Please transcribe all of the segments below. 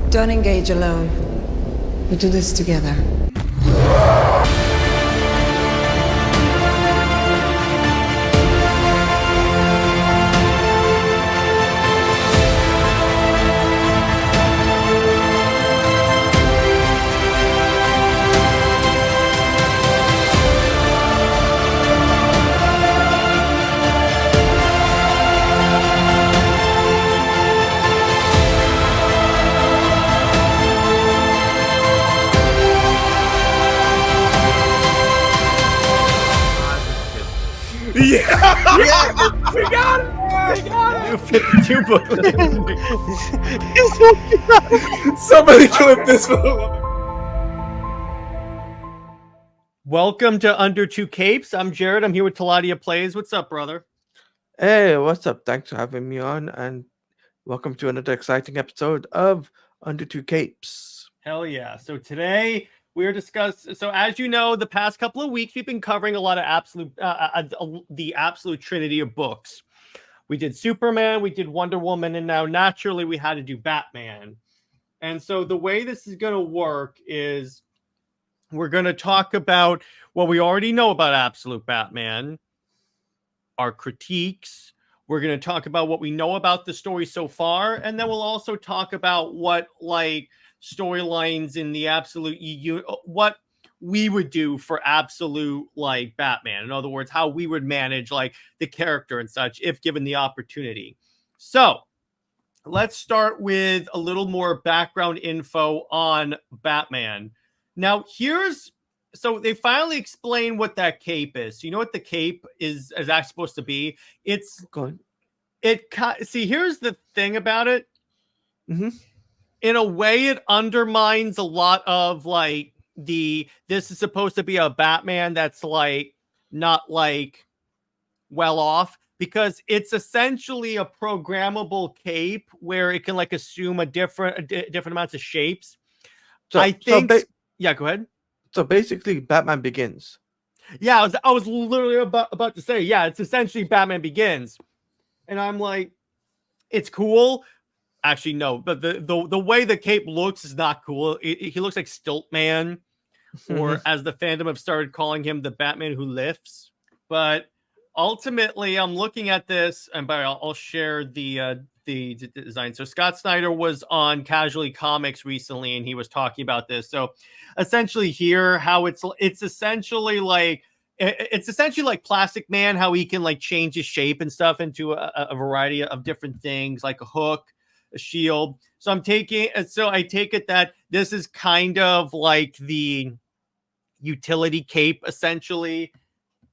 Don't engage alone. We do this together. Yeah, Yeah. we got it. We got New 52 booklet. it. Somebody clip this. Welcome to Under Two Capes. I'm Jared. I'm here with Teladia Plays. What's up, brother? Hey, what's up? Thanks for having me on, and welcome to another exciting episode of Under Two Capes. Hell yeah. So today we're discussing. So as you know, the past couple of weeks we've been covering a lot of the absolute trinity of books. We did Superman, we did Wonder Woman, and now naturally we had to do Batman. And so the way this is going to work is we're going to talk about what we already know about Absolute Batman, our critiques. We're going to talk about what we know about the story so far, and then we'll also talk about what storylines in the Absolute EU, what we would do for Absolute Batman. In other words, how we would manage the character and such if given the opportunity. So let's start with a little more background info on Batman. Now, so they finally explain what that cape is. So you know what the cape is actually supposed to be? Here's the thing about it. Mm-hmm. In a way, it undermines a lot of this is supposed to be a Batman that's not well off, because it's essentially a programmable cape where it can assume different amounts of shapes. Yeah, go ahead. So basically, Batman Begins. Yeah, I was literally about to say, yeah, it's essentially Batman Begins, and I'm like, it's cool. Actually, no, but the way the cape looks is not cool. He looks like Stiltman, or as the fandom have started calling him, the Batman who lifts. But ultimately, I'm looking at this, and I'll share the design. So Scott Snyder was on Casually Comics recently, and he was talking about this. So essentially, here how it's essentially like Plastic Man, how he can change his shape and stuff into a variety of different things, like a hook, a shield. So I take it that this is kind of like the utility cape essentially,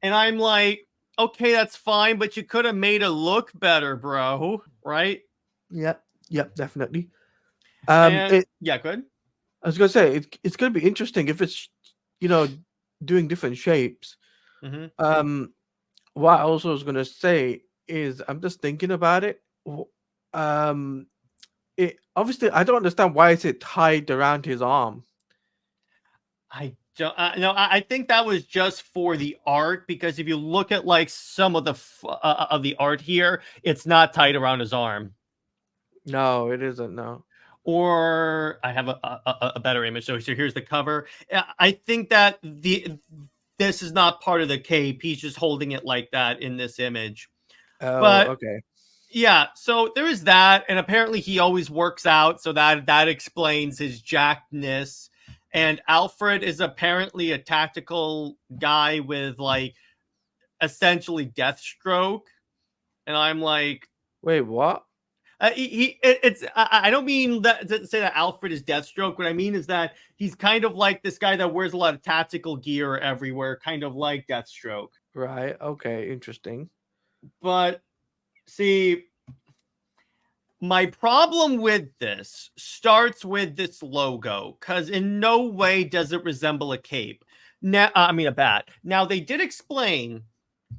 and I'm like, okay, that's fine, but you could have made it look better, bro, right? Yep, definitely. Go ahead. I was gonna say it's gonna be interesting if it's doing different shapes. Mm-hmm. What I also was gonna say is I'm just thinking about it. It obviously I don't understand why is it tied around his arm. I don't no. I think that was just for the art, because if you look at some of the art here, it's not tied around his arm. No, it isn't. No. Or I have a better image. So here's the cover. I think that this is not part of the cape. He's just holding it like that in this image. Oh, but okay. Yeah, so there is that, and apparently he always works out, so that explains his jackedness. And Alfred is apparently a tactical guy with essentially Deathstroke, and I'm like, wait, what? I don't mean that to say that Alfred is Deathstroke. What I mean is that he's kind of like this guy that wears a lot of tactical gear everywhere, kind of like Deathstroke. Right. Okay. Interesting. But see, my problem with this starts with this logo, because in no way does it resemble a cape. Now, a bat. Now, they did explain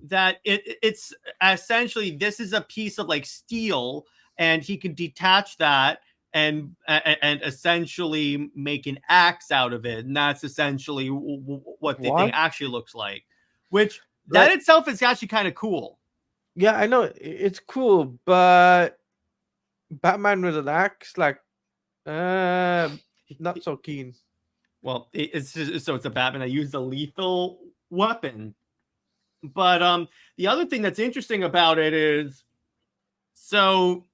that it's essentially, this is a piece of steel, and he can detach that and essentially make an axe out of it, and that's essentially what the thing actually looks like. Which that itself is actually kind of cool. Yeah, I know it's cool, but Batman with an axe, Not so keen. Well, it's just, so it's a Batman that used a lethal weapon. But the other thing that's interesting about it is, so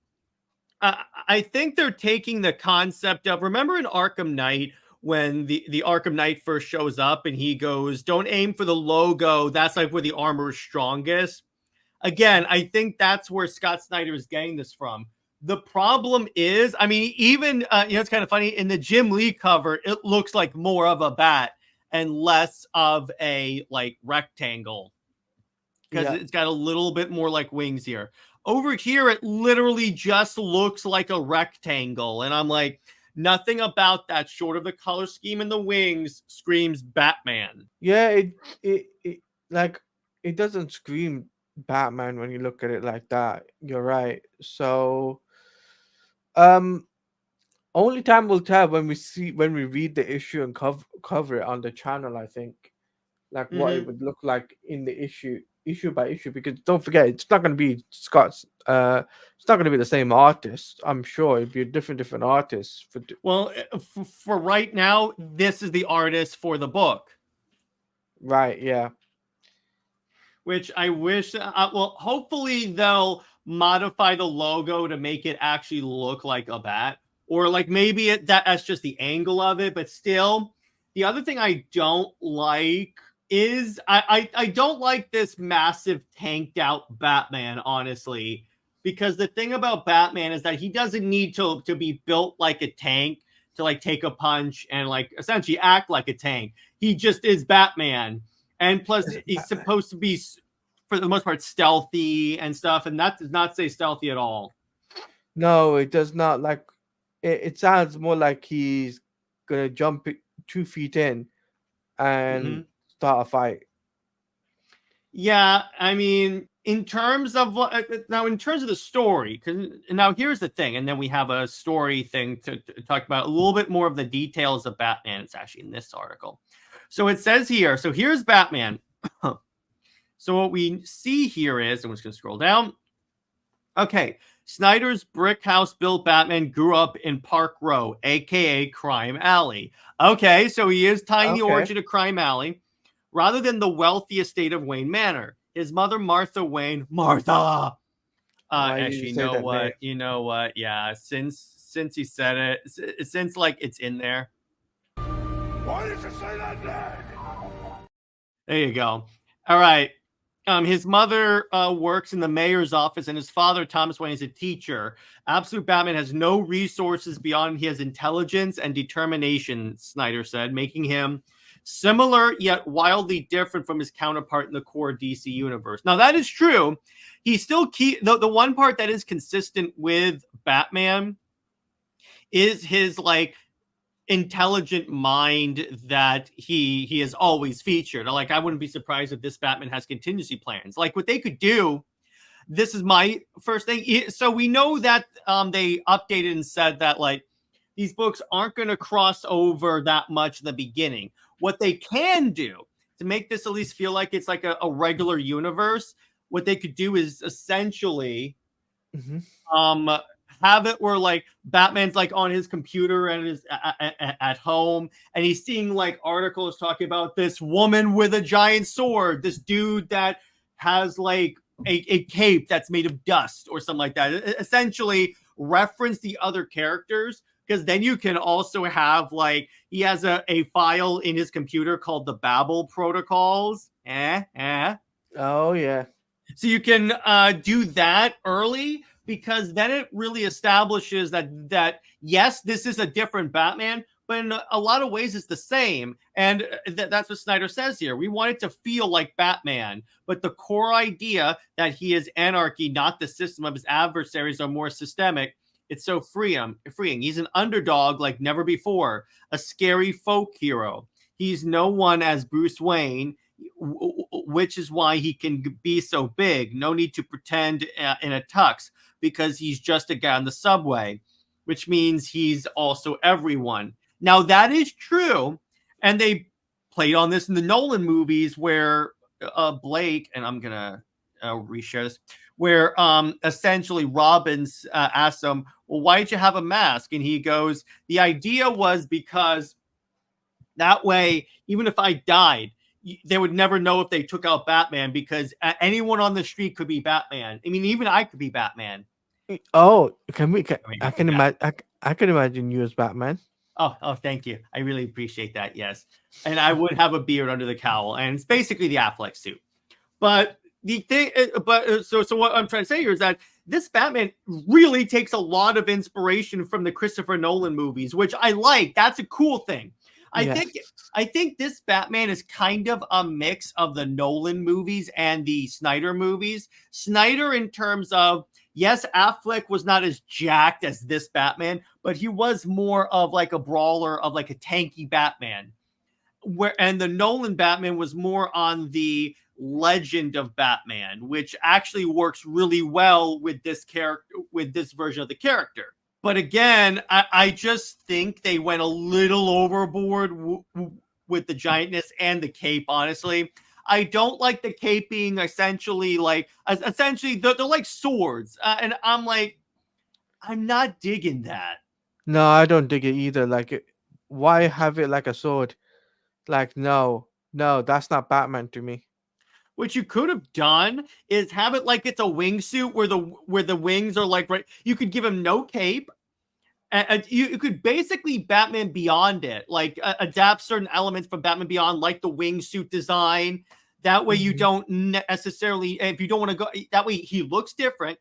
I think they're taking the concept of, remember in Arkham Knight when the Arkham Knight first shows up and he goes, "Don't aim for the logo. That's like where the armor is strongest." Again, I think that's where Scott Snyder is getting this from. The problem is, I mean, even it's kind of funny in the Jim Lee cover, it looks like more of a bat and less of a like rectangle, because it's got a little bit more like wings here. Over here, it literally just looks like a rectangle, and I'm like, nothing about that, short of the color scheme and the wings, screams Batman. Yeah, it like it doesn't scream Batman when you look at it like that. You're right. So, only time will tell when we read the issue and cover it on the channel. I think like what it would look like in the issue by issue, because don't forget it's not going to be Scott's. It's not going to be the same artist. I'm sure it'd be a different artist. Well, for right now, this is the artist for the book. Right. Yeah. Which I wish. Well, hopefully they'll modify the logo to make it actually look like a bat, or like maybe that's just the angle of it. But still, the other thing I don't like is I don't like this massive tanked out Batman, honestly, because the thing about Batman is that he doesn't need to be built like a tank to like take a punch and like essentially act like a tank. He just is Batman. And plus, he's supposed to be, for the most part, stealthy and stuff. And that does not say stealthy at all. No, it does not. Like, it sounds more like he's going to jump 2 feet in and start a fight. Yeah, I mean, in terms of the story, because now here's the thing, and then we have a story thing to talk about, a little bit more of the details of Batman. It's actually in this article. So it says here, so here's Batman. So what we see here is, I'm just going to scroll down. Okay, Snyder's brick house built Batman grew up in Park Row, aka Crime Alley. Okay, so he is tying the origin to Crime Alley rather than the wealthy estate of Wayne Manor. His mother, Martha Wayne, actually, you know what? Yeah, since he said it, since like it's in there. Why did you say that name? There you go. All right. His mother works in the mayor's office, and his father, Thomas Wayne, is a teacher. Absolute Batman has no resources beyond his intelligence and determination, Snyder said, making him similar yet wildly different from his counterpart in the core DC universe. Now, that is true. He still the one part that is consistent with Batman is his like intelligent mind that he has always featured. Like, I wouldn't be surprised if this Batman has contingency plans. Like, what they could do, this is my first thing. So we know that they updated and said that like these books aren't going to cross over that much in the beginning. What they can do to make this at least feel like it's like a regular universe, what they could do is essentially have it where like Batman's like on his computer and is at home, and he's seeing like articles talking about this woman with a giant sword, this dude that has like a cape that's made of dust or something like that. Essentially reference the other characters, because then you can also have like he has a file in his computer called the Babel protocols. Oh yeah. So you can do that early, because then it really establishes that yes, this is a different Batman, but in a lot of ways it's the same. And that's what Snyder says here. We want it to feel like Batman, but the core idea that he is anarchy, not the system of his adversaries, are more systemic. It's so freeing. He's an underdog like never before, a scary folk hero. He's no one as Bruce Wayne, which is why he can be so big. No need to pretend in a tux, because he's just a guy on the subway, which means he's also everyone. Now, that is true. And they played on this in the Nolan movies where Blake, and I'm going to reshare this, where essentially Robbins asks him, well, why did you have a mask? And he goes, the idea was because that way, even if I died, they would never know if they took out Batman, because anyone on the street could be Batman. I mean, even I could be Batman. Oh, I can imagine you as Batman. Oh, thank you. I really appreciate that. Yes. And I would have a beard under the cowl, and it's basically the Affleck suit. But the thing, so what I'm trying to say here is that this Batman really takes a lot of inspiration from the Christopher Nolan movies, which I like. That's a cool thing. I think this Batman is kind of a mix of the Nolan movies and the Snyder movies. Snyder, in terms of, yes, Affleck was not as jacked as this Batman, but he was more of like a brawler, of like a tanky Batman. And the Nolan Batman was more on the legend of Batman, which actually works really well with this character, with this version of the character. But again, I just think they went a little overboard with the giantness and the cape, honestly. I don't like the cape being essentially they're like swords. And I'm like, I'm not digging that. No, I don't dig it either. Why have it like a sword? Like, no, that's not Batman to me. What you could have done is have it like it's a wingsuit where the wings are like right. You could give him no cape, and you could basically Batman Beyond it, like adapt certain elements from Batman Beyond, like the wingsuit design. That way, you don't necessarily, if you don't want to go, that way he looks different,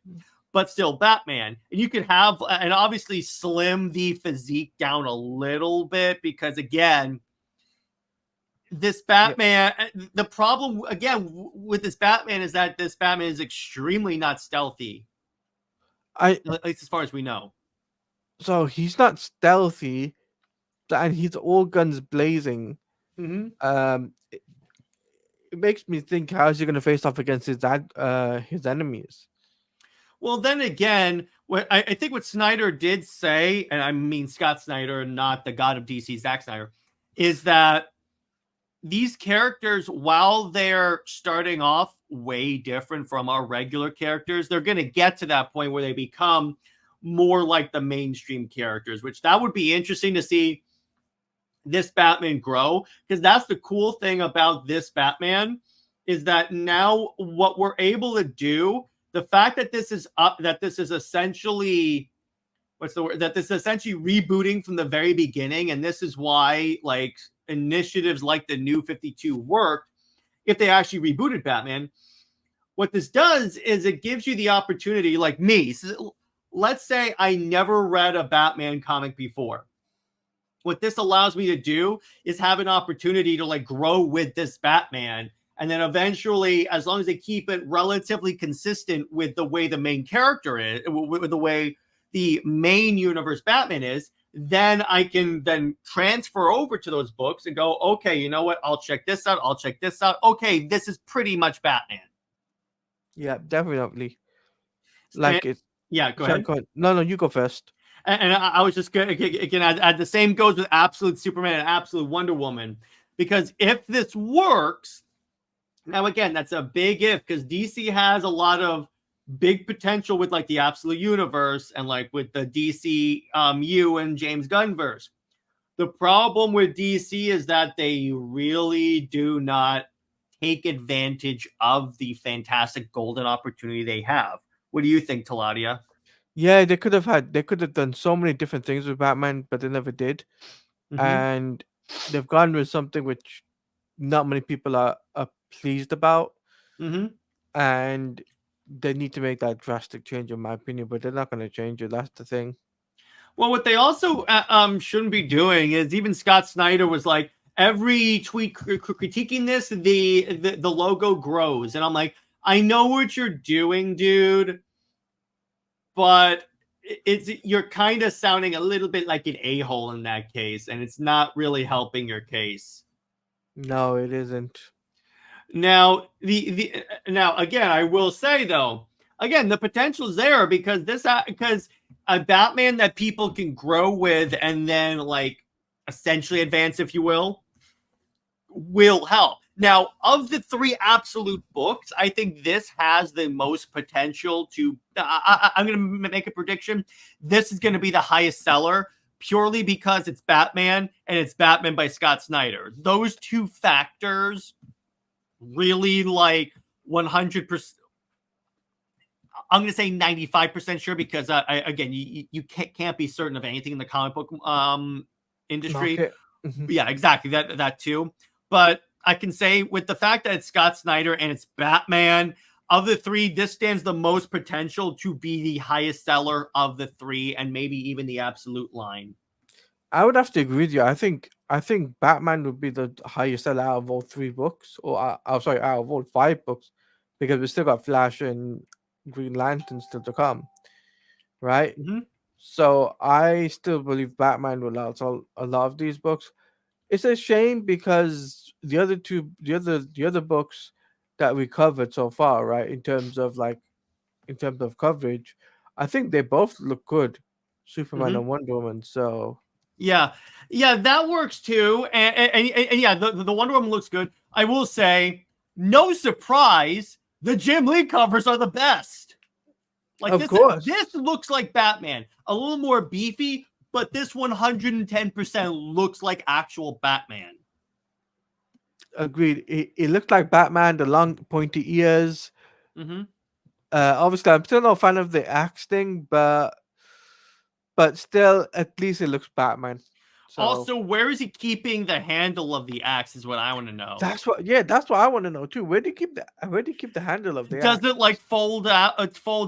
but still Batman. And you could have, and obviously slim the physique down a little bit, because again, this Batman, the problem again with this Batman is that this Batman is extremely not stealthy. At least as far as we know. So he's not stealthy, and he's all guns blazing. Mm-hmm. It makes me think, how is he going to face off against his enemies? Well, then again, what I think what Snyder did say, and I mean Scott Snyder, not the god of DC, Zack Snyder, is that these characters, while they're starting off way different from our regular characters, they're going to get to that point where they become more like the mainstream characters, which that would be interesting to see this Batman grow, because that's the cool thing about this Batman, is that now what we're able to do, the fact that this is essentially rebooting from the very beginning, and this is why like initiatives like the New 52 worked. If they actually rebooted Batman, what this does is it gives you the opportunity, like me. So let's say I never read a Batman comic before. What this allows me to do is have an opportunity to like grow with this Batman. And then eventually, as long as they keep it relatively consistent with the way the main character is, with the way the main universe Batman is, then I can then transfer over to those books and go, okay, you know what? I'll check this out. I'll check this out. Okay, this is pretty much Batman. Yeah, definitely. Go ahead. No, you go first. And I was just going to, again, the same goes with Absolute Superman and Absolute Wonder Woman. Because if this works, now again, that's a big if, because DC has a lot of big potential with like the Absolute Universe and like with the DC U and James Gunn verse. The problem with DC is that they really do not take advantage of the fantastic golden opportunity they have. What do you think, Teladia? Yeah, they could have done so many different things with Batman, but they never did. Mm-hmm. And they've gone with something which not many people are pleased about. Mm-hmm. And they need to make that drastic change, in my opinion, but they're not going to change it. That's the thing. Well, what they also shouldn't be doing is, even Scott Snyder was like, every tweet critiquing this, the logo grows. And I'm like, I know what you're doing, dude, but you're kind of sounding a little bit like an a-hole in that case, and it's not really helping your case. No, it isn't. Now, now again, I will say though, again, the potential is there, because a Batman that people can grow with and then like essentially advance, if you will help. Now, of the three absolute books, I think this has the most potential to. I'm going to make a prediction. This is going to be the highest seller purely because it's Batman and it's Batman by Scott Snyder. Those two factors really 100%. I'm going to say 95% sure because again, you can't be certain of anything in the comic book industry. Mm-hmm. Yeah, exactly. That too. But I can say with the fact that it's Scott Snyder and it's Batman, of the three, this stands the most potential to be the highest seller of the three and maybe even the absolute line. I would have to agree with you. I think Batman would be the highest seller out of all three books, or sorry, out of all five books, because we still got Flash and Green Lantern still to come, right? Mm-hmm. So I still believe Batman will outsell a lot of these books. It's a shame because the other books that we covered so far, right, in terms of coverage, I think they both look good, Superman Mm-hmm. and Wonder Woman. So yeah, that works too. And yeah, the Wonder Woman looks good. I will say, no surprise, the Jim Lee covers are the best. of course, this looks like Batman, a little more beefy, but this 110% looks like actual Batman. agreed. It looked like Batman, the long pointy ears. Mm-hmm. Obviously, I'm still not a fan of the axe thing, but still, at least it looks Batman. So Also, where is he keeping the handle of the axe? Is what I want to know. that's what I want to know too. Where do you keep the handle of the Does axe? it fold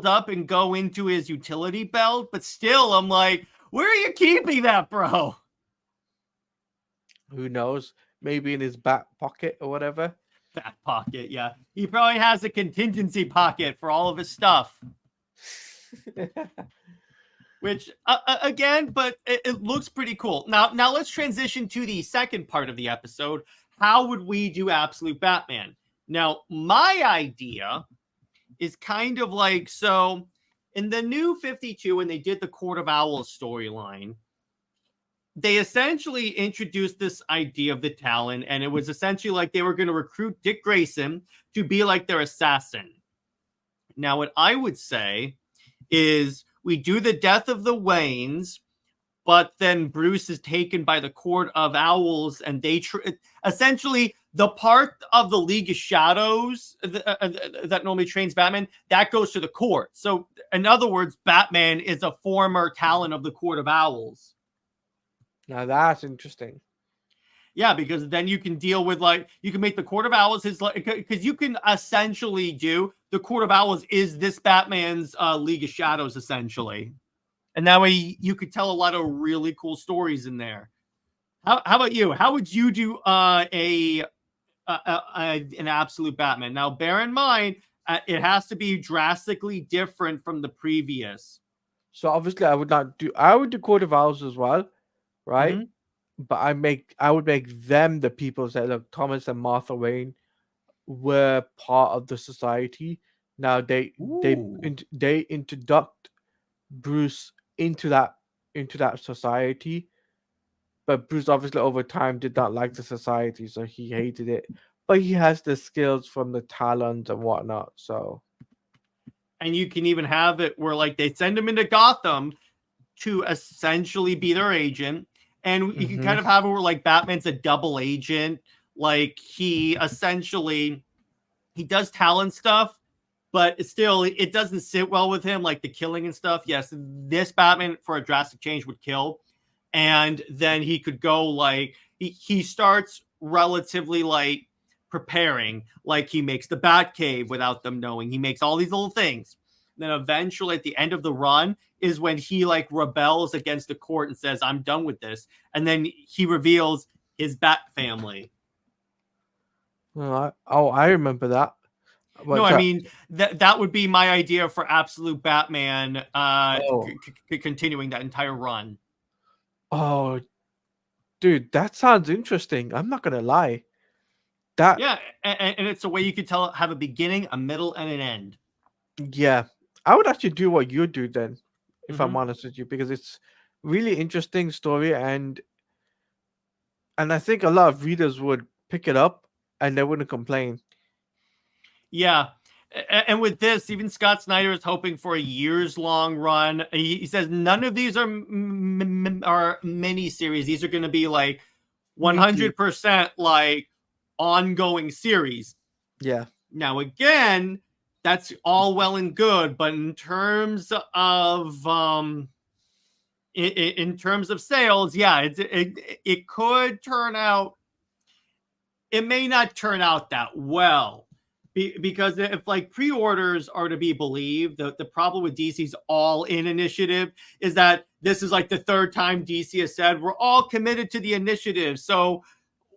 up and go into his utility belt? But still, I'm like, where are you keeping that, bro? Who knows? Maybe in his back pocket or whatever. Back pocket, yeah. He probably has a contingency pocket for all of his stuff. Which, again, but it looks pretty cool. Now let's transition to the second part of the episode. How would we do Absolute Batman? Now, my idea is kind of so in the new 52, when they did the Court of Owls storyline, they essentially introduced this idea of the Talon, and it was essentially they were going to recruit Dick Grayson to be their assassin. Now, what I would say is we do the death of the Waynes, but then Bruce is taken by the Court of Owls, and they essentially the part of the League of Shadows that normally trains Batman, that goes to the court. So, in other words, Batman is a former Talon of the Court of Owls. Now that's interesting. Yeah, because then you can deal with you can make the Court of Owls because you can essentially do the Court of Owls is this Batman's League of Shadows essentially, and that way you could tell a lot of really cool stories in there. How about you? How would you do an Absolute Batman? Now, bear in mind it has to be drastically different from the previous. So obviously, I would do Court of Owls as well, right? Mm-hmm. But I would make them the people that look. Thomas and Martha Wayne were part of the society. Now they introduct Bruce into that society, but Bruce obviously over time did not like the society, so he hated it. But he has the skills from the Talons and whatnot. So, and you can even have it where they send him into Gotham to essentially be their agent. And you can kind of have it where Batman's a double agent. He essentially he does Talon stuff, but it doesn't sit well with him, the killing and stuff. Yes, this Batman for a drastic change would kill. And then he could go he starts relatively preparing, he makes the Batcave without them knowing. He makes all these little things. Then eventually at the end of the run is when he rebels against the court and says, I'm done with this. And then he reveals his Bat family. I remember that. No, I mean, that would be my idea for Absolute Batman continuing that entire run. Oh, dude, that sounds interesting. I'm not going to lie. Yeah, and it's a way you could have a beginning, a middle, and an end. Yeah, I would actually do what you do then, if I'm honest with you, because it's really interesting story, and I think a lot of readers would pick it up and they wouldn't complain. Yeah. And with this, even Scott Snyder is hoping for a years-long run. He says none of these are mini series. These are going to be like 100% like ongoing series. Yeah. Now, again, that's all well and good, but in terms of in terms of sales, yeah, it could turn out. It may not turn out that well. Because if like pre-orders are to be believed, the problem with DC's all-in initiative is that this is like the third time DC has said we're all committed to the initiative. So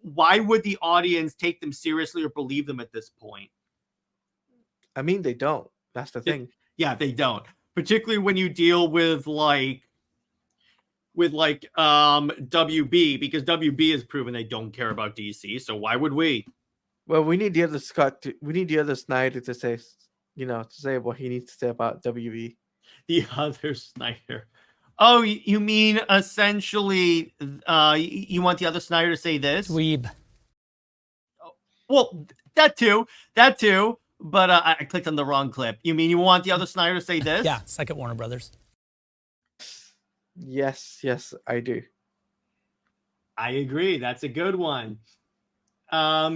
why would the audience take them seriously or believe them at this point? I mean, they don't. That's the thing. Yeah, they don't. Particularly when you deal with WB, because WB has proven they don't care about DC. So why would we? Well, we need the other we need the other Snyder to say, to say what he needs to say about WB. The other Snyder. Oh, you mean essentially, you want the other Snyder to say this? Dweeb. Well, that too. But I clicked on the wrong clip. You mean you want the other Snyder to say this? Yeah, second Warner Brothers. Yes, I do. I agree. That's a good one.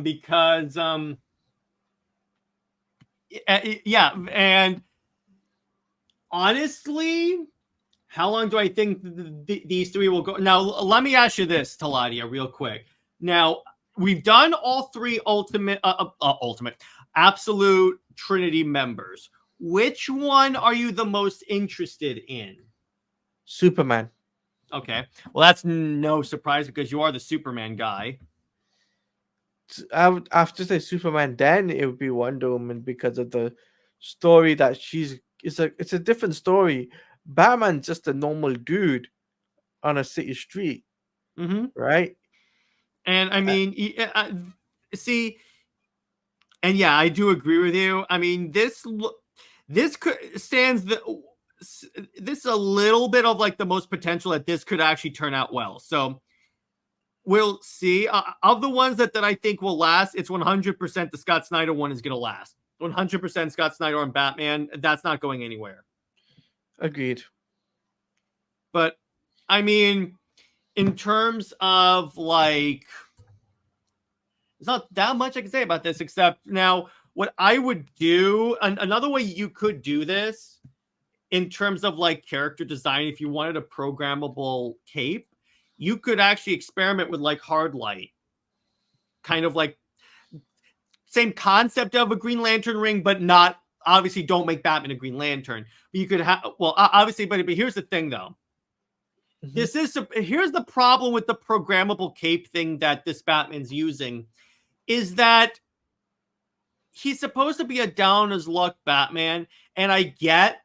Because yeah, and honestly, how long do I think these three will go? Now, let me ask you this, Teladia, real quick. Now, we've done all three ultimate absolute Trinity members. Which one are you the most interested in? Superman. Okay, well, that's no surprise because you are the Superman guy. I would have to say Superman. Then it would be Wonder Woman because of the story that it's a different story. Batman's just a normal dude on a city street, right? And I mean, see, and yeah, I do agree with you. I mean, this stands this a little bit of like the most potential that this could actually turn out well. So we'll see. Of the ones that I think will last, it's 100% the Scott Snyder one is going to last. 100% Scott Snyder on Batman. That's not going anywhere. Agreed. But I mean, in terms of like, there's not that much I can say about this, except now what I would do, another way you could do this in terms of like character design, if you wanted a programmable cape, you could actually experiment with like hard light, kind of like same concept of a Green Lantern ring, but not obviously don't make Batman a Green Lantern. But you could have, well, obviously, but here's the thing though. Here's the problem with the programmable cape thing that this Batman's using is that he's supposed to be a down as luck Batman. And I get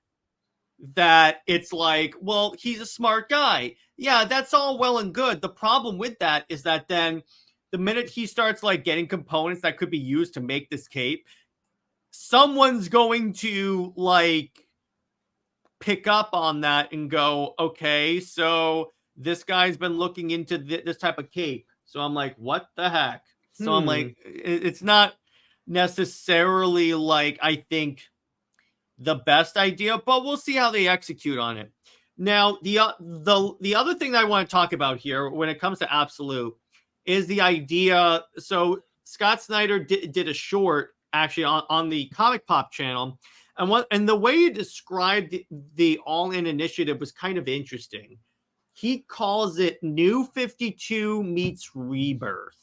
that it's like, well, he's a smart guy. Yeah, that's all well and good. The problem with that is that then the minute he starts like getting components that could be used to make this cape, someone's going to like pick up on that and go, okay, so this guy's been looking into this type of cape. So I'm like, what the heck? So I'm like, it's not necessarily like, I think the best idea, but we'll see how they execute on it. Now, the other thing that I want to talk about here when it comes to Absolute is the idea. So Scott Snyder did a short actually on the Comic Pop channel. And the way he described the All-In initiative was kind of interesting. He calls it New 52 meets Rebirth.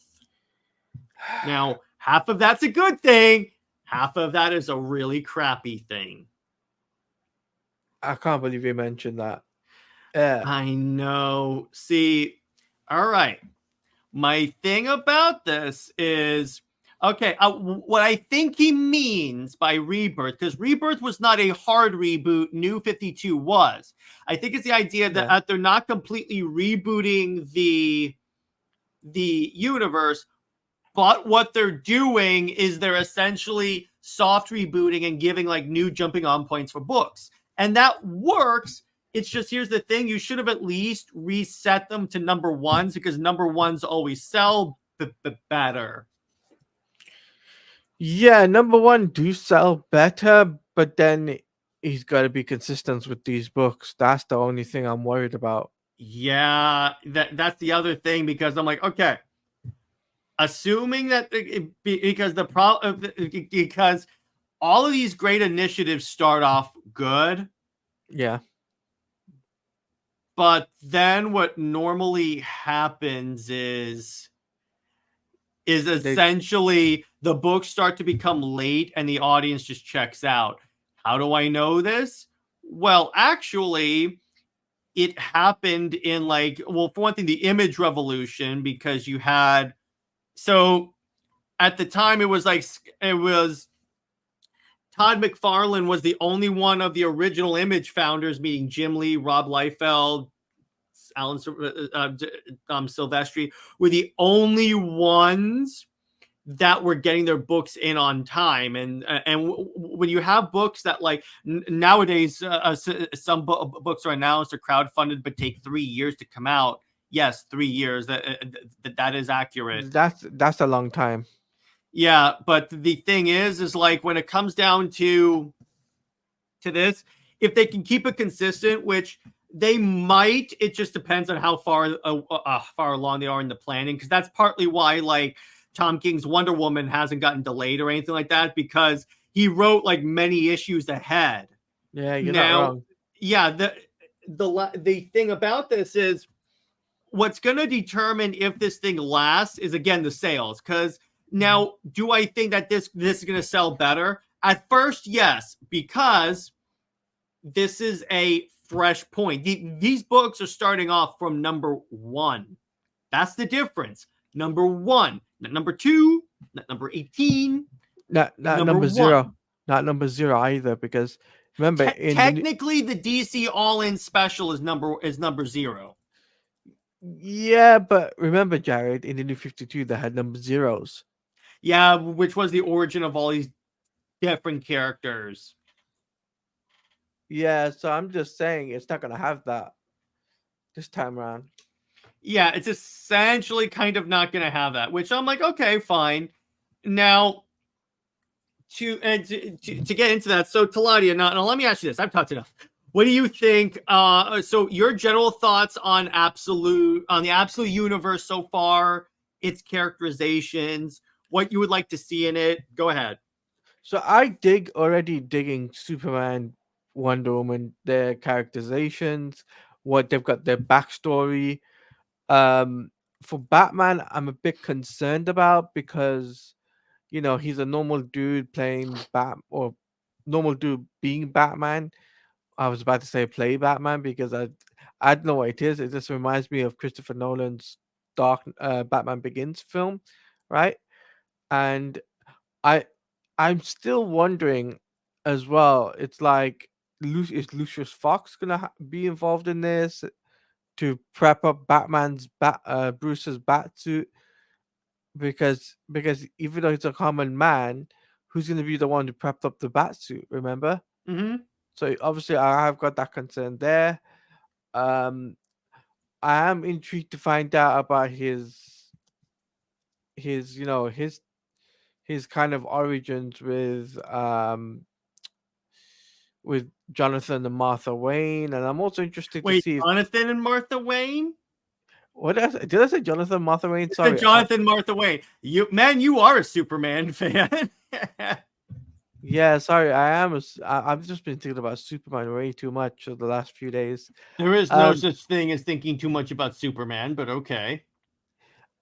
Now, half of that's a good thing. Half of that is a really crappy thing. I can't believe you mentioned that. I know. See, all right. My thing about this is, okay, what I think he means by Rebirth, because Rebirth was not a hard reboot, New 52 was. I think it's the idea that they're not completely rebooting the universe, but what they're doing is they're essentially soft rebooting and giving like new jumping on points for books. And that works. It's just, here's the thing. You should have at least reset them to number ones because number ones always sell better. Yeah, number one, do sell better, but then he's got to be consistent with these books. That's the only thing I'm worried about. Yeah, that's the other thing, because I'm like, okay, assuming that because because all of these great initiatives start off good, Yeah, but then what normally happens is they essentially the books start to become late and the audience just checks out. How do I know this? Well, actually, it happened in, like, well, for one thing, the image revolution, because you had, so at the time it was Todd McFarlane was the only one of the original Image founders, meaning Jim Lee, Rob Liefeld, Alan Silvestri, were the only ones that were getting their books in on time. And when you have books that, like, nowadays, some books are announced or crowdfunded but take 3 years to come out. Yes, 3 years. That is accurate. that's a long time. Yeah, but the thing is like, when it comes down to this, if they can keep it consistent, which they might, it just depends on how far along they are in the planning, because that's partly why, like, Tom King's Wonder Woman hasn't gotten delayed or anything like that, because he wrote, like, many issues ahead. Yeah, you're not Now, wrong. yeah, the thing about this is, what's going to determine if this thing lasts is, again, the sales. Because now, do I think that this is going to sell better? At first, yes, because this is a fresh point. These books are starting off from number 1. That's the difference. Number 1, not number 2, not number 18, Not number number 1. zero, not number zero either. Because remember, Technically, the DC All-In Special is number 0. yeah, but remember, Jared, in the New 52, they had number zeros. Yeah, which was the origin of all these different characters. Yeah, so I'm just saying it's not gonna have that this time around. Yeah, it's essentially kind of not going to have that, which I'm like, okay, fine. Now, to get into that, so Teladia, now let me ask you this. I've talked enough. What do you think? So your general thoughts on the Absolute universe so far, its characterizations, what you would like to see in it. Go ahead. So already digging Superman, Wonder Woman, their characterizations, what they've got, their backstory. Um, for Batman, I'm a bit concerned about because he's a normal dude playing or normal dude being Batman. I was about to say play Batman because I don't know what it is. It just reminds me of Christopher Nolan's Dark Batman Begins film, right? And I I'm still wondering as well. It's like, is Lucius Fox gonna be involved in this to prep up Bruce's bat suit? Because even though he's a common man, who's gonna be the one to prep up the bat suit? Remember? Mm-hmm. So obviously, I have got that concern there. Um, I am intrigued to find out about his you know his kind of origins with Jonathan and Martha Wayne, and I'm also interested to Wait, see if Jonathan and Martha Wayne? did I say Jonathan Martha Wayne? The Sorry. Jonathan Martha Wayne. You are a Superman fan. Yeah, sorry. I've just been thinking about Superman way too much for the last few days. There is no Um, such thing as thinking too much about Superman, but okay.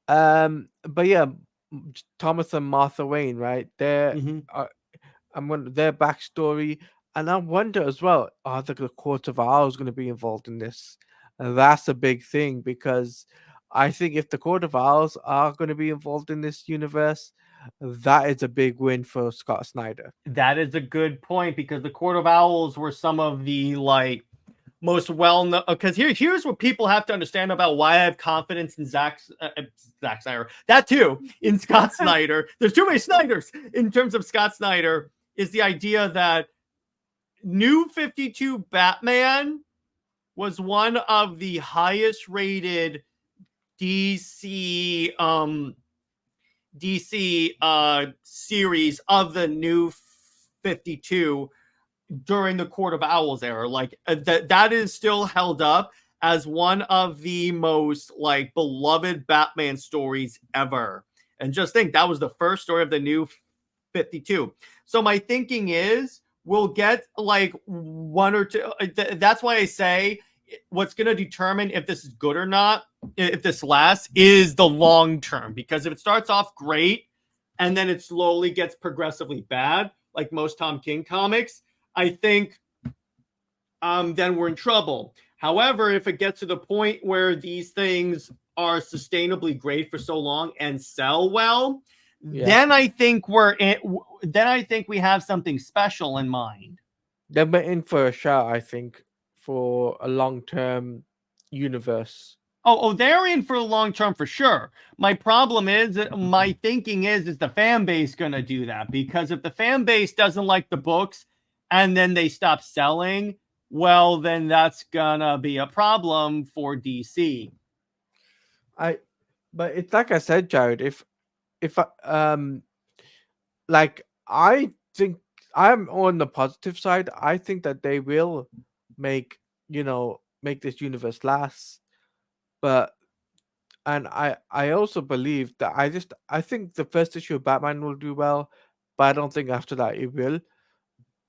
but yeah, Thomas and Martha Wayne, right? Mm-hmm. I'm wondering their backstory, and I wonder as well, are the Court of Owls going to be involved in this? And that's a big thing because I think if the Court of Owls are going to be involved in this universe, that is a big win for Scott Snyder. That is a good point, because the Court of Owls were some of the, like, most well known. Because here's what people have to understand about why I have confidence in Zack Snyder. That too, in Scott Snyder. There's too many Snyders in terms of Scott Snyder. Is the idea that New 52 Batman was one of the highest rated DC DC series of the New 52 during the Court of Owls era. Like that is still held up as one of the most like beloved Batman stories ever. And just think that was the first story of the New 52. So my thinking is we'll get like one or two. That's why I say what's going to determine if this is good or not, if this lasts, is the long term. Because if it starts off great and then it slowly gets progressively bad, like most Tom King comics, I think then we're in trouble. However, if it gets to the point where these things are sustainably great for so long and sell well, then I think then I think we have something special in mind. Then we're in for a shot, I think, for a long-term universe. Oh, they're in for a long term for sure. My problem is, my thinking is the fan base going to do that? Because if the fan base doesn't like the books and then they stop selling, well, then that's gonna be a problem for DC. But it's like I said, Jared, if like I think I'm on the positive side. I think that they will make this universe last. But and I also believe that I think the first issue of Batman will do well, but I don't think after that it will.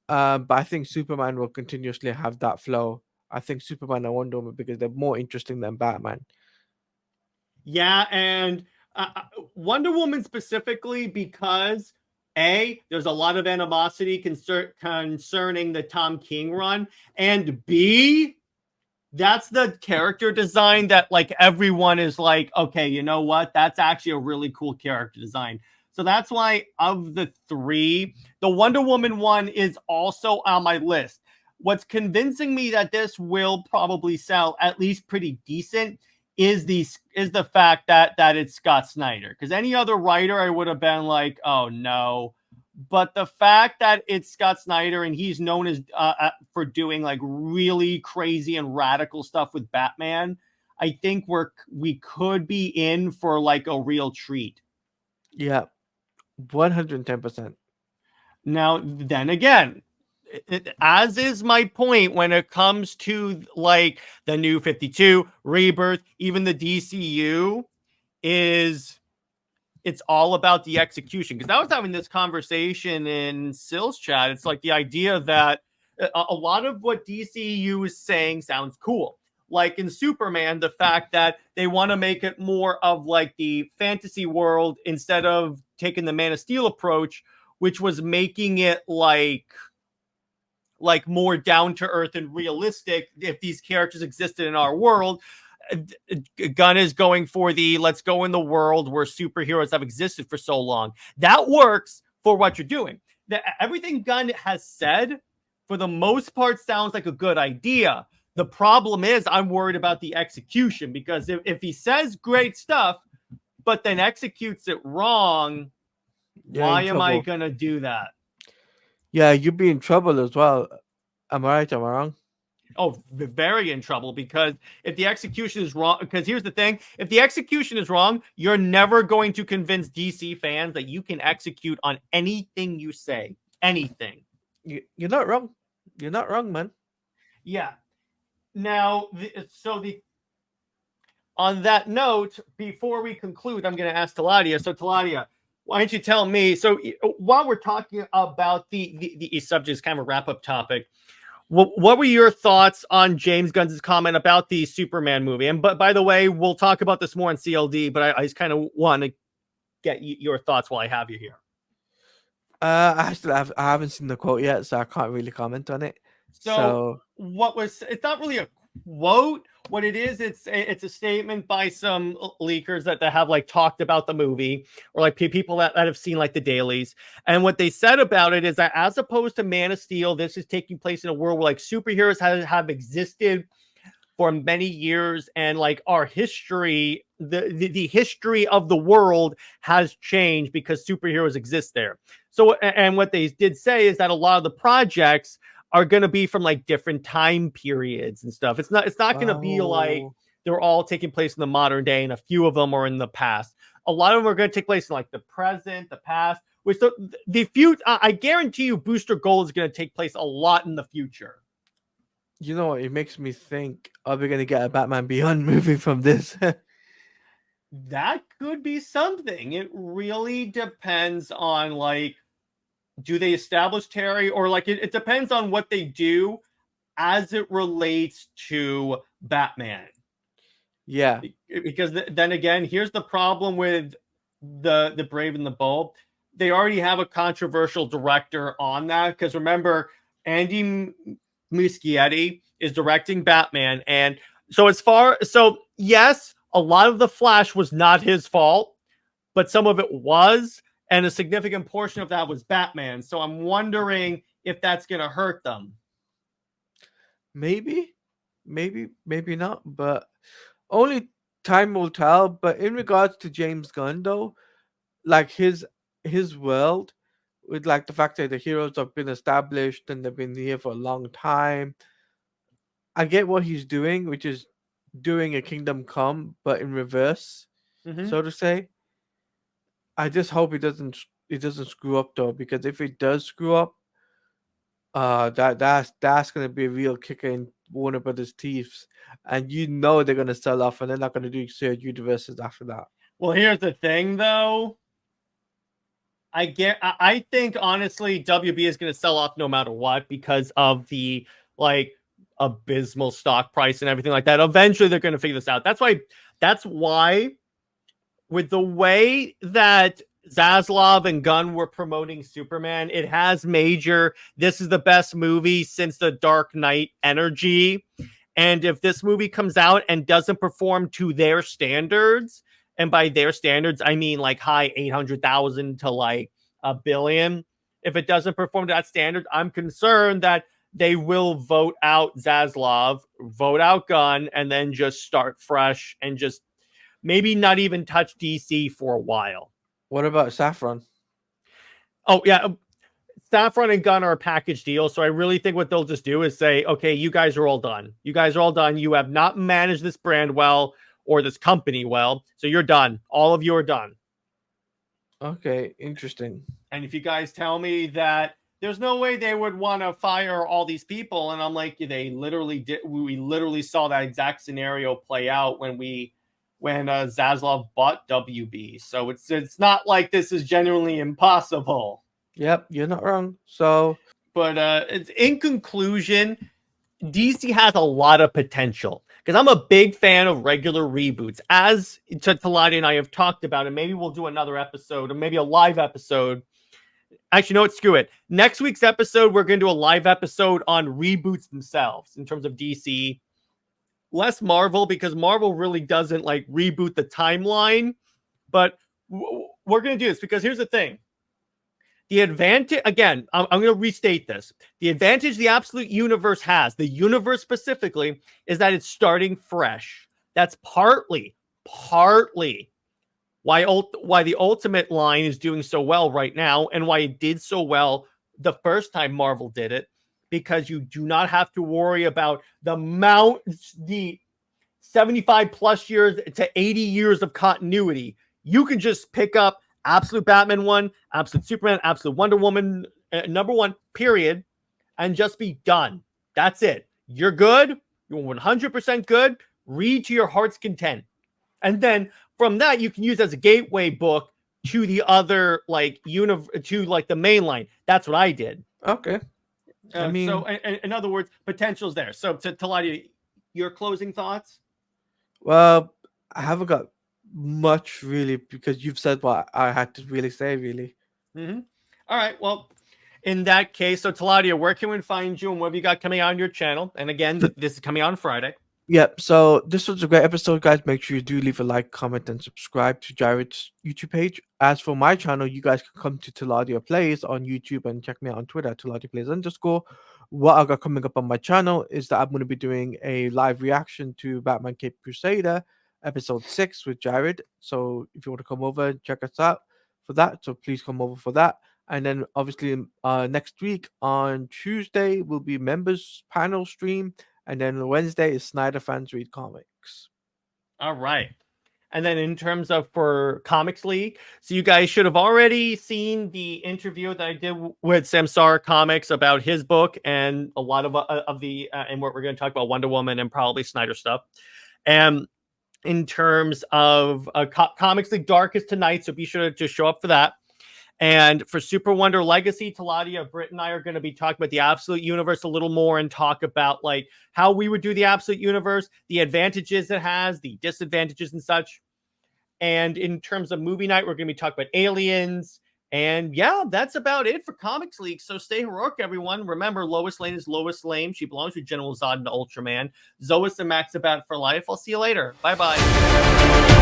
But I think Superman will continuously have that flow. I think Superman and Wonder Woman because they're more interesting than Batman. Yeah, and Wonder Woman specifically because A, there's a lot of animosity concerning the Tom King run, and B, that's the character design that like everyone is like, okay, you know what? That's actually a really cool character design. So that's why of the three, the Wonder Woman one is also on my list. What's convincing me that this will probably sell at least pretty decent is the fact that it's Scott Snyder. Because any other writer, I would have been like, oh no. But the fact that it's Scott Snyder and he's known as for doing like really crazy and radical stuff with Batman, I think we could be in for like a real treat. Yeah, 110%. Now, then again, as is my point when it comes to like the New 52, Rebirth, even the DCU, it's all about the execution. Because I was having this conversation in Sill's chat. It's like the idea that a lot of what DCU is saying sounds cool. Like in Superman, the fact that they want to make it more of like the fantasy world instead of taking the Man of Steel approach, which was making it like more down to earth and realistic if these characters existed in our world. Gunn is going for the let's go in the world where superheroes have existed for so long. That works for what you're doing. Everything Gunn has said, for the most part, sounds like a good idea. The problem is I'm worried about the execution, because if he says great stuff, but then executes it wrong, why am I going to do that? Yeah, you'd be in trouble as well. Am I right? Am I wrong? Oh, very in trouble, because if the execution is wrong, because here's the thing, if the execution is wrong, you're never going to convince DC fans that you can execute on anything you say. Anything. You're not wrong. You're not wrong, man. Yeah. Now, on that note, before we conclude, I'm going to ask Teladia. So, Teladia, why don't you tell me? So, while we're talking about the subject, kind of a wrap-up topic, what were your thoughts on James Gunn's comment about the Superman movie? And by the way, we'll talk about this more on CLD, but I just kind of want to get your thoughts while I have you here. I haven't seen the quote yet, so I can't really comment on it. So it's not really a quote. What it is, it's a statement by some leakers that have like talked about the movie, or like people that have seen like the dailies. And what they said about it is that as opposed to Man of Steel, this is taking place in a world where like superheroes have existed for many years, and like our history, the history of the world has changed because superheroes exist there. So, and what they did say is that a lot of the projects are going to be from like different time periods and stuff. It's not going to be like they're all taking place in the modern day and a few of them are in the past. a lot of them are going to take place in like the present, the past, which the future. I guarantee you, Booster Gold is going to take place a lot in the future. You know what? It makes me think: are we gonna get a Batman Beyond movie from this? That could be something. It really depends on like, do they establish Terry, or like it depends on what they do as it relates to Batman. Yeah, Because then again, here's the problem with the Brave and the Bold. They already have a controversial director on that, because remember, Andy Muschietti is directing Batman, and so yes, a lot of the Flash was not his fault, but some of it was, and a significant portion of that was Batman. So I'm wondering if that's going to hurt them. maybe, maybe not, but only time will tell. But in regards to James Gunn, though, like his world, with like the fact that the heroes have been established and they've been here for a long time, I get what he's doing, which is doing a Kingdom Come, but in reverse, so to say. I just hope it doesn't screw up though, because if it does screw up, that's gonna be a real kicker in Warner Brothers' teeth, and you know they're gonna sell off, and they're not gonna do shared universes after that. Well, here's the thing, though. I think honestly, WB is going to sell off no matter what, because of the like abysmal stock price and everything like that. Eventually, they're going to figure this out. That's why, with the way that Zaslav and Gunn were promoting Superman, it has major, this is the best movie since The Dark Knight energy. And if this movie comes out and doesn't perform to their standards, and by their standards, I mean like high 800,000 to like $1 billion. If it doesn't perform to that standard, I'm concerned that they will vote out Zaslav, vote out Gunn, and then just start fresh and just maybe not even touch DC for a while. What about Saffron? Oh, yeah. Saffron and Gunn are a package deal. So I really think what they'll just do is say, okay, you guys are all done. You guys are all done. You have not managed this brand well or this company well. So you're done. All of you are done. Okay, interesting. And if you guys tell me that there's no way they would want to fire all these people, and I'm like, they literally did. We literally saw that exact scenario play out when Zaslav bought WB. So it's not like this is genuinely impossible. Yep, you're not wrong. So, but in conclusion, DC has a lot of potential, because I'm a big fan of regular reboots, as Teladia and I have talked about, and maybe we'll do another episode, or maybe a live episode. Actually, no, screw it. Next week's episode, we're going to do a live episode on reboots themselves in terms of DC. Less Marvel, because Marvel really doesn't like reboot the timeline. But we're going to do this because here's the thing. The advantage, again, I'm going to restate this. The advantage the Absolute Universe has, the universe specifically, is that it's starting fresh. That's partly why the Ultimate line is doing so well right now, and why it did so well the first time Marvel did it, because you do not have to worry about the 75 plus years to 80 years of continuity. You can just pick up Absolute Batman 1, Absolute Superman, Absolute Wonder Woman number 1, period, and just be done. That's it. You're good. You're 100% good. Read to your heart's content. And then from that, you can use as a gateway book to the other, like, to like the main line. That's what I did. Okay. So in other words, potential's there. So to Teladia, your closing thoughts? Well, I haven't got much really, because you've said what I had to really say, really. Mm-hmm. All right. Well, in that case, so Teladia, where can we find you, and what have you got coming out on your channel? And again, this is coming out on Friday. Yep. So this was a great episode, guys. Make sure you do leave a like, comment, and subscribe to Jared's YouTube page. As for my channel, you guys can come to Teladia Plays on YouTube and check me out on Twitter, Teladia Plays _. What I got coming up on my channel is that I'm going to be doing a live reaction to Batman Cape Crusader episode 6 with Jared. So if you want to come over and check us out for that, so please come over for that. And then obviously next week on Tuesday will be members panel stream. And then Wednesday is Snyder Fans Read Comics. All right. And then in terms of for Comics League, so you guys should have already seen the interview that I did with Samsara Comics about his book and a lot of the and what we're going to talk about Wonder Woman and probably Snyder stuff. And in terms of Comics League Dark is tonight, so be sure to just show up for that. And for Super Wonder Legacy, Teladia, Britt, and I are going to be talking about the Absolute Universe a little more and talk about like how we would do the Absolute Universe, the advantages it has, the disadvantages and such. And in terms of movie night, we're going to be talking about Aliens. And yeah, that's about it for Comics League. So stay heroic, everyone. Remember, Lois Lane is Lois Lane. She belongs with General Zod and Ultraman. Zois and Max about for life. I'll see you later. Bye-bye.